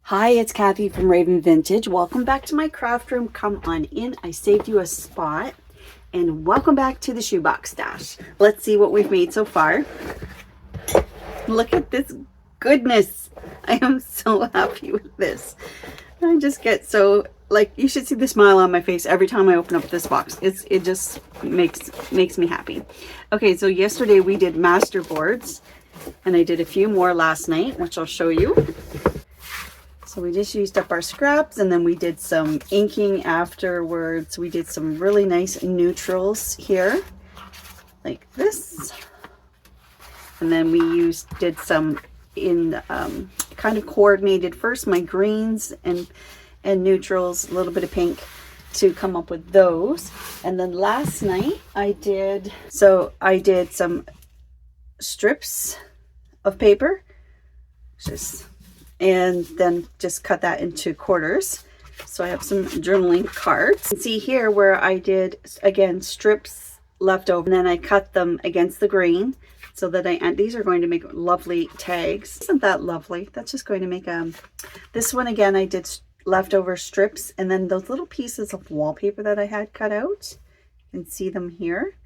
Hi, it's Kathy from Raven Vintage. Welcome back to my craft room. Come on in. I saved you a spot. And welcome back to the shoebox stash. Let's see what we've made so far. Look at this goodness. I am so happy with this. I just get so, like, you should see the smile on my face every time I open up this box. It just makes me happy. Okay, so yesterday we did master boards. And I did a few more last night, which I'll show you. So we just used up our scraps, and then we did some inking afterwards. We did some really nice neutrals here, like this. And then we did some in kind of coordinated first, my greens and neutrals, a little bit of pink to come up with those. And then last night I did some strips of paper, and then just cut that into quarters. So I have some journaling cards. You can see here where I did, again, strips left over, and then I cut them against the grain so that these are going to make lovely tags. Isn't that lovely? That's just going to make this one again, I did leftover strips, and then those little pieces of wallpaper that I had cut out. You can see them here,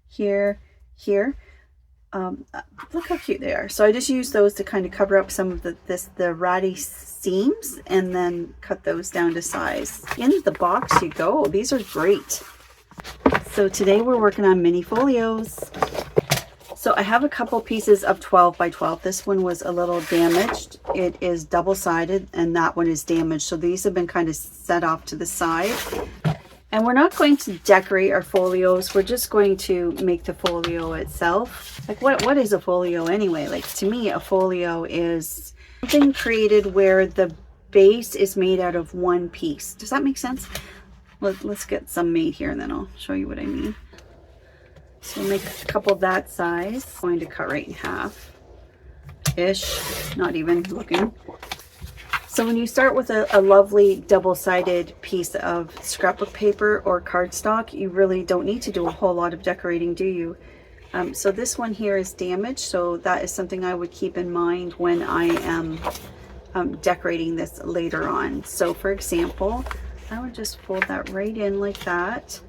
here. Look how cute they are. So I just used those to kind of cover up some of the ratty seams, and then cut those down to size. In the box you go. These are great. So today we're working on mini folios. So I have a couple pieces of 12 by 12. This one was a little damaged. It is double-sided, and that one is damaged. So these have been kind of set off to the side. And we're not going to decorate our folios. We're just going to make the folio itself. Like, what is a folio anyway? Like, to me, a folio is something created where the base is made out of one piece. Does that make sense? Let's get some made here, and then I'll show you what I mean. So make a couple that size. I'm going to cut right in half-ish, not even looking. So when you start with a lovely double-sided piece of scrapbook paper or cardstock, you really don't need to do a whole lot of decorating, do you? So this one here is damaged, so that is something I would keep in mind when I am decorating this later on. So for example, I would just fold that right in like that,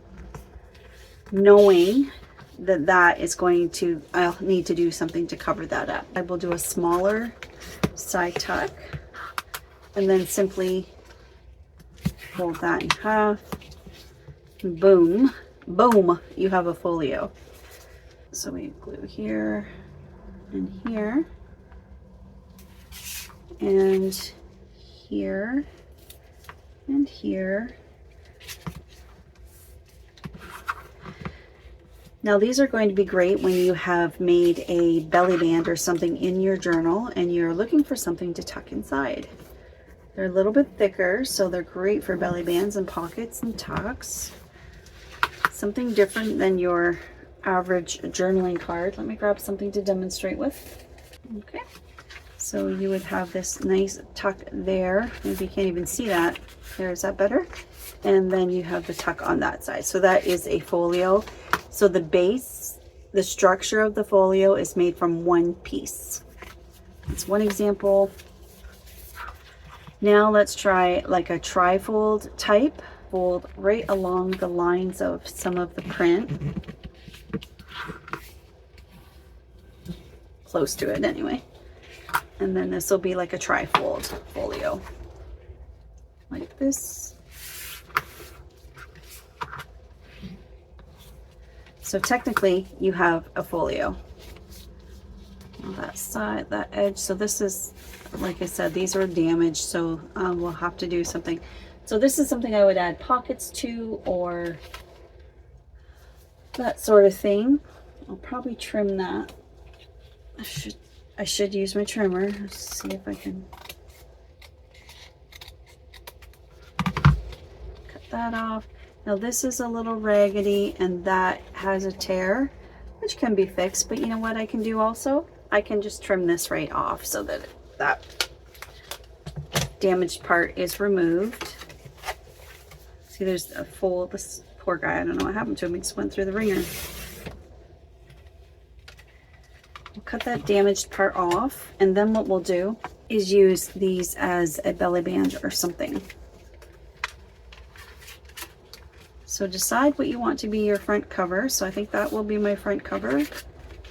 knowing that is going to, I'll need to do something to cover that up. I will do a smaller side tuck, and then simply fold that in half. Boom, boom, you have a folio. So we glue here and here and here and here. Now these are going to be great when you have made a belly band or something in your journal and you're looking for something to tuck inside. They're a little bit thicker, so they're great for belly bands and pockets and tucks. Something different than your average journaling card. Let me grab something to demonstrate with. Okay, so you would have this nice tuck there. Maybe you can't even see that. There, is that better? And then you have the tuck on that side. So that is a folio. So the base, the structure of the folio is made from one piece. That's one example. Now let's try like a trifold type. Fold right along the lines of some of the print. Close to it anyway. And then this will be like a trifold folio. Like this. So technically you have a folio. That side, that edge. So this is, like I said, these are damaged, so we'll have to do something. So this is something I would add pockets to, or that sort of thing. I'll probably trim that. I should use my trimmer. Let's see if I can cut that off. Now this is a little raggedy, and that has a tear, which can be fixed, but you know what I can do also? I can just trim this right off so that that damaged part is removed. See, there's a fold. This poor guy, I don't know what happened to him. He just went through the ringer. We'll cut that damaged part off, and then what we'll do is use these as a belly band or something. So decide what you want to be your front cover. So I think that will be my front cover.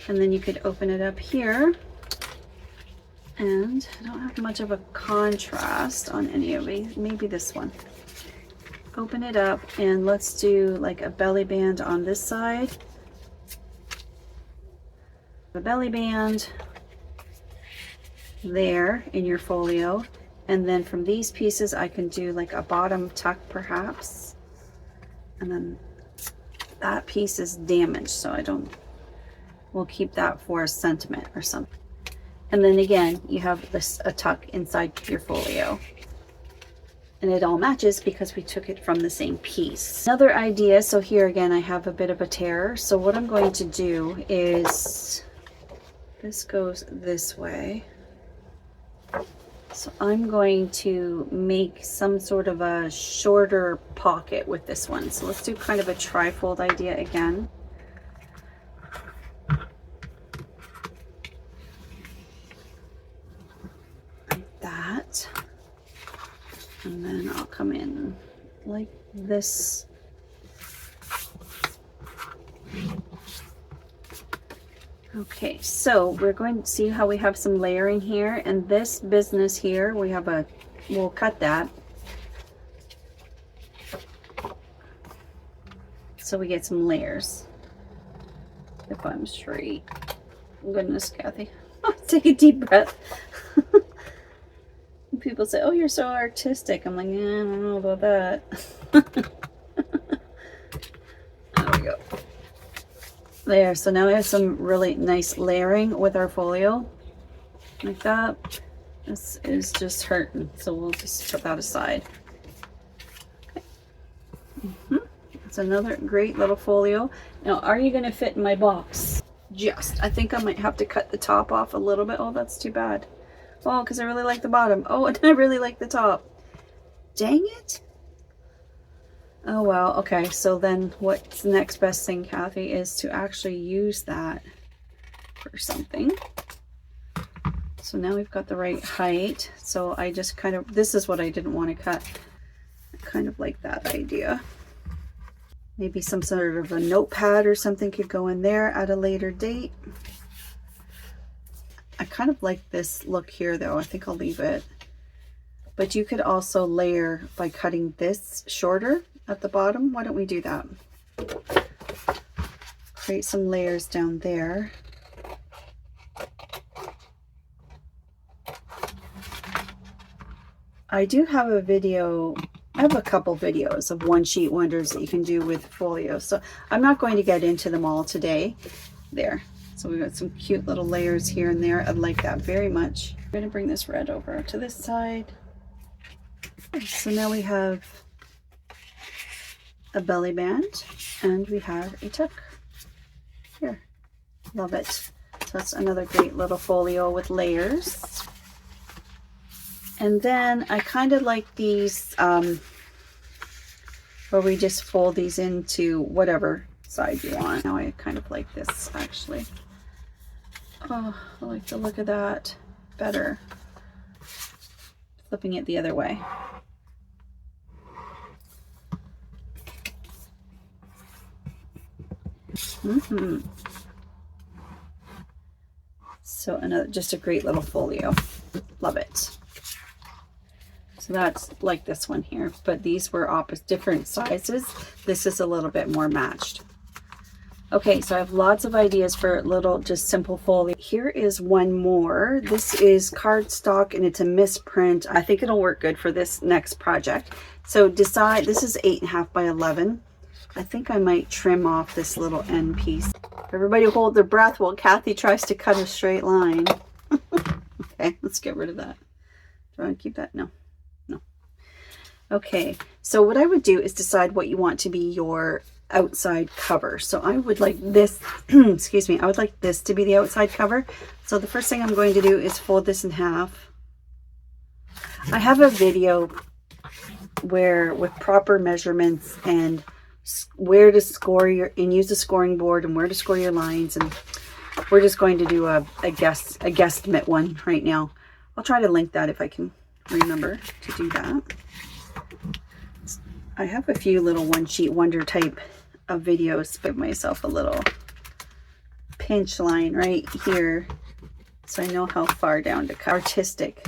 And then you could open it up here. And I don't have much of a contrast on any of these. Maybe this one. Open it up and let's do like a belly band on this side. A belly band there in your folio. And then from these pieces I can do like a bottom tuck perhaps. And then that piece is damaged, so we'll keep that for a sentiment or something. And then again, you have a tuck inside your folio. And it all matches because we took it from the same piece. Another idea, so here again, I have a bit of a tear. So what I'm going to do is, this goes this way. So I'm going to make some sort of a shorter pocket with this one. So let's do kind of a trifold idea again. Like that. And then I'll come in like this. Okay, so we're going to see how we have some layering here, and this business here, we'll cut that. So we get some layers. If I'm straight. Goodness, Kathy. Take a deep breath. People say, oh, you're so artistic. I'm like, yeah, I don't know about that. There we go. There, so now we have some really nice layering with our folio, like that. This is just hurting, so we'll just put that aside. Okay. It's another great little folio. Now, are you going to fit in my box? I think I might have to cut the top off a little bit. Oh, that's too bad. Oh, because I really like the bottom. Oh, and I really like the top. Dang it. Oh, well, okay, so then what's the next best thing, Kathy, is to actually use that for something. So now we've got the right height. So I just kind of, this is what I didn't want to cut. I kind of like that idea. Maybe some sort of a notepad or something could go in there at a later date. I kind of like this look here, though. I think I'll leave it. But you could also layer by cutting this shorter at the bottom. Why don't we do that? Create some layers down there. I do have a video, I have a couple videos of one sheet wonders that you can do with folio. So I'm not going to get into them all today. There. So we've got some cute little layers here and there. I like that very much. I'm going to bring this red over to this side. So now we have a belly band and we have a tuck here. Love it. So that's another great little folio with layers. And then I kind of like these where we just fold these into whatever side you want. Now I kind of like this actually. Oh, I like the look of that better. Flipping it the other way. So another, just a great little folio. Love it. So that's like this one here, but these were opposite, different sizes. This is a little bit more matched. Okay, so I have lots of ideas for little, just simple folio. Here is one more. This is cardstock and it's a misprint. I think it'll work good for this next project. So decide, this is 8.5 by 11. I think I might trim off this little end piece. Everybody hold their breath while Kathy tries to cut a straight line. Okay, let's get rid of that. Do I want to keep that? No. No. Okay, so what I would do is decide what you want to be your outside cover. So I would like this, excuse me, I would like this to be the outside cover. So the first thing I'm going to do is fold this in half. I have a video where with proper measurements and where to score your, and use the scoring board and where to score your lines, and we're just going to do a guesstimate one right now I'll try to link that if I can remember to do that. I have a few little one sheet wonder type of videos. Give myself a little pinch line right here so I know how far down to cut. Artistic.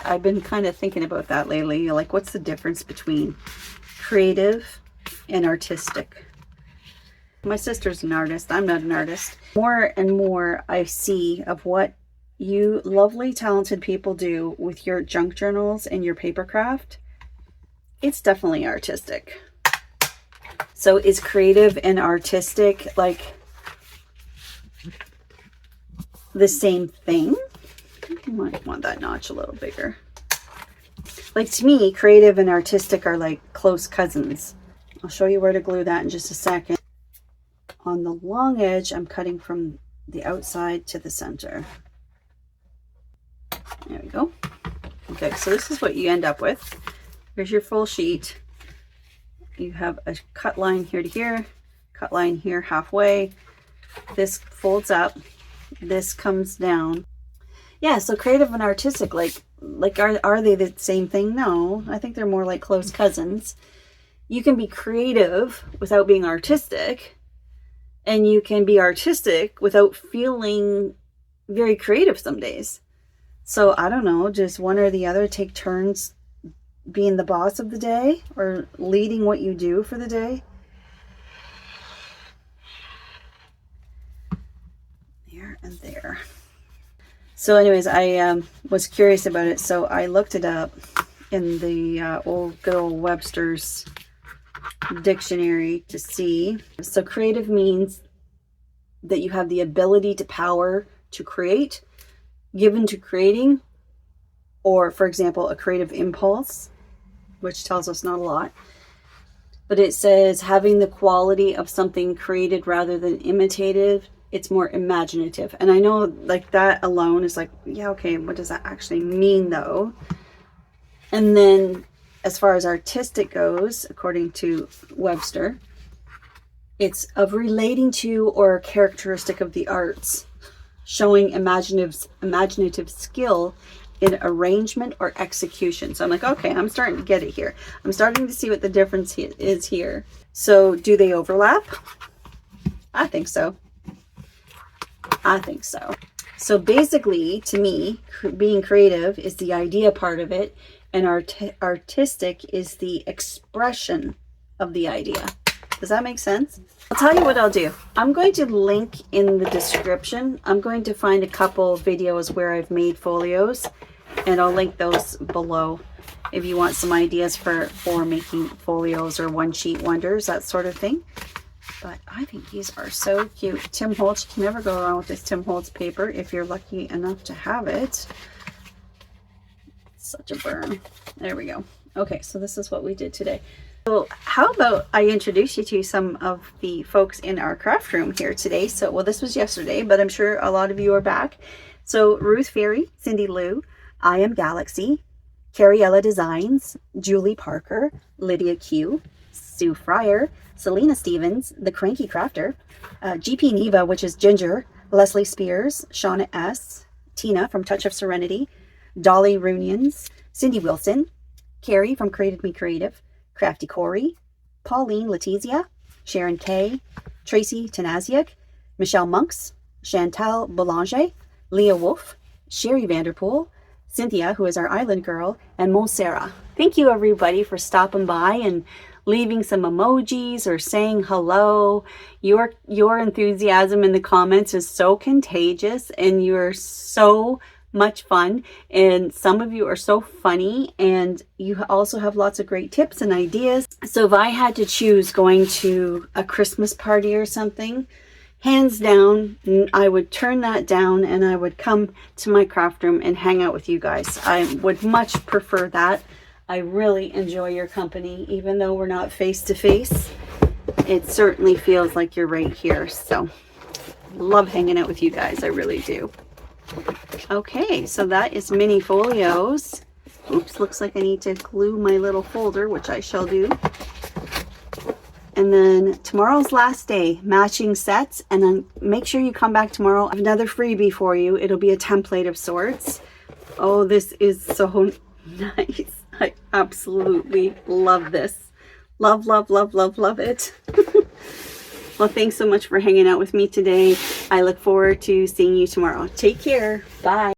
I've been kind of thinking about that lately. Like, what's the difference between creative and artistic? My sister's an artist. I'm not an artist. More and more I see of what you lovely, talented people do with your junk journals and your paper craft. It's definitely artistic. So is creative and artistic like the same thing? You might want that notch a little bigger. Like, to me, creative and artistic are like close cousins. I'll show you where to glue that in just a second. On the long edge, I'm cutting from the outside to the center. There we go. Okay, so this is what you end up with. Here's your full sheet. You have a cut line here to here, cut line here halfway. This folds up, this comes down. Yeah, so creative and artistic, like are they the same thing? No, I think they're more like close cousins. You can be creative without being artistic, and you can be artistic without feeling very creative some days. So I don't know, just one or the other, take turns being the boss of the day or leading what you do for the day. There and there. So anyways, I was curious about it, so I looked it up in the old good old Webster's dictionary to see. So creative means that you have the ability to power to create, given to creating, or for example, a creative impulse, which tells us not a lot. But it says having the quality of something created rather than imitative. It's more imaginative. And I know, like, that alone is like, yeah, okay, what does that actually mean though? And then as far as artistic goes, according to Webster, it's of relating to or characteristic of the arts, showing imaginative skill in arrangement or execution. So I'm like, okay, I'm starting to get it here. I'm starting to see what the difference is here. So do they overlap? I think so. I think so. So basically, to me, being creative is the idea part of it, and artistic is the expression of the idea. Does that make sense? I'll tell you what I'll do. I'm going to link in the description. I'm going to find a couple videos where I've made folios, and I'll link those below if you want some ideas for making folios or one sheet wonders, that sort of thing. But I think these are so cute. Tim Holtz, you can never go wrong with this Tim Holtz paper if you're lucky enough to have it. Such a burn. There we go. Okay, so this is what we did today. So how about I introduce you to some of the folks in our craft room here today. So, well, this was yesterday, but I'm sure a lot of you are back. So Ruth Ferry, Cindy Lou, I Am Galaxy, Cariella Designs, Julie Parker, Lydia Q, Sue Fryer, Selena Stevens, The Cranky Crafter, GP Neva, which is Ginger, Leslie Spears, Shauna S, Tina from Touch of Serenity, Dolly Runions, Cindy Wilson, Carrie from Created Me Creative, Crafty Corey, Pauline Letizia, Sharon K, Tracy Tanaziak, Michelle Monks, Chantal Boulanger, Leah Wolf, Sherry Vanderpool, Cynthia, who is our island girl, and Mo Sarah. Thank you everybody for stopping by and leaving some emojis or saying hello. Your enthusiasm in the comments is so contagious, and you're so much fun, and some of you are so funny, and you also have lots of great tips and ideas. So if I had to choose going to a Christmas party or something, hands down, I would turn that down and I would come to my craft room and hang out with you guys. I would much prefer that. I really enjoy your company, even though we're not face to face. It certainly feels like you're right here. So love hanging out with you guys. I really do. Okay, so that is Mini Folios. Oops, looks like I need to glue my little folder, which I shall do. And then tomorrow's last day, matching sets. And then make sure you come back tomorrow. I have another freebie for you. It'll be a template of sorts. Oh, this is so nice. I absolutely love this. Love, love, love, love, love it. Well, thanks so much for hanging out with me today. I look forward to seeing you tomorrow. Take care. Bye.